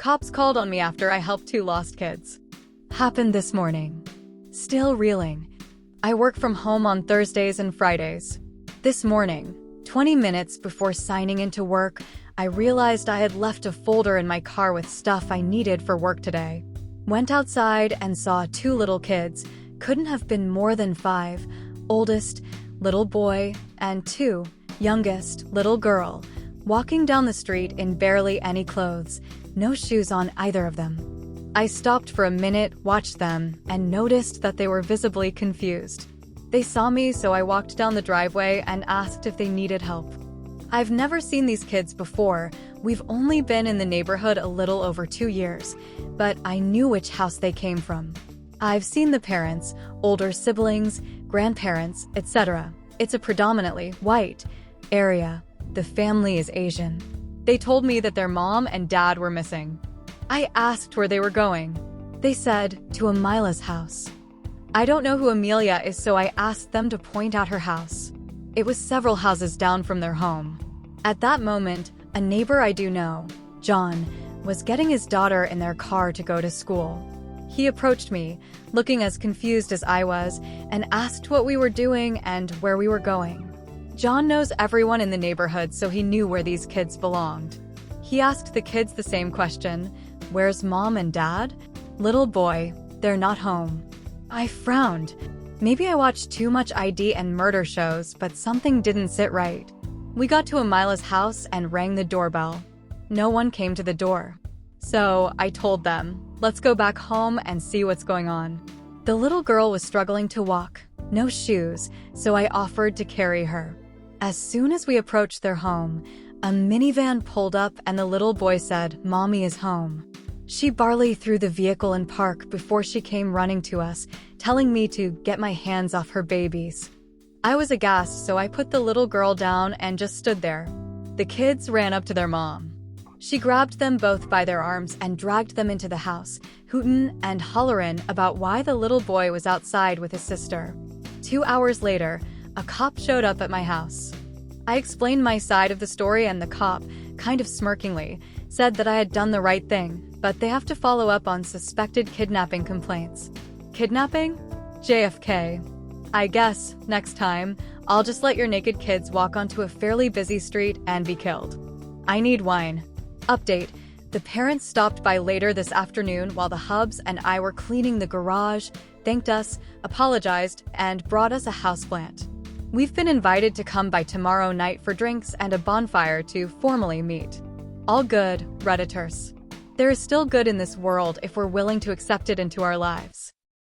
Cops called on me after I helped two lost kids. Happened this morning. Still reeling. I work from home on Thursdays and Fridays. This morning, 20 minutes before signing into work, I realized I had left a folder in my car with stuff I needed for work today. Went outside and saw two little kids, couldn't have been more than 5, oldest, little boy, and 2, youngest, little girl, walking down the street in barely any clothes, no shoes on either of them. I stopped for a minute, watched them, and noticed that they were visibly confused. They saw me, so I walked down the driveway and asked if they needed help. I've never seen these kids before. We've only been in the neighborhood a little over 2 years, but I knew which house they came from. I've seen the parents, older siblings, grandparents, etc. It's a predominantly white area. The family is Asian. They told me that their mom and dad were missing. I asked where they were going. They said, to Amila's house. I don't know who Amelia is, so I asked them to point out her house. It was several houses down from their home. At that moment, a neighbor I do know, John, was getting his daughter in their car to go to school. He approached me, looking as confused as I was, and asked what we were doing and where we were going. John knows everyone in the neighborhood, so he knew where these kids belonged. He asked the kids the same question, "Where's mom and dad?" "Little boy, they're not home." I frowned. Maybe I watched too much ID and murder shows, but something didn't sit right. We got to Amila's house and rang the doorbell. No one came to the door. So I told them, let's go back home and see what's going on. The little girl was struggling to walk, no shoes, so I offered to carry her. As soon as we approached their home, a minivan pulled up and the little boy said, "Mommy is home." She barely threw the vehicle in park before she came running to us, telling me to get my hands off her babies. I was aghast, so I put the little girl down and just stood there. The kids ran up to their mom. She grabbed them both by their arms and dragged them into the house, hootin' and hollerin' about why the little boy was outside with his sister. 2 hours later, a cop showed up at my house. I explained my side of the story, and the cop, kind of smirkingly, said that I had done the right thing, but they have to follow up on suspected kidnapping complaints. Kidnapping? JFK. I guess, next time, I'll just let your naked kids walk onto a fairly busy street and be killed. I need wine. Update. The parents stopped by later this afternoon while the hubs and I were cleaning the garage, thanked us, apologized, and brought us a houseplant. We've been invited to come by tomorrow night for drinks and a bonfire to formally meet. All good, Redditors. There is still good in this world if we're willing to accept it into our lives.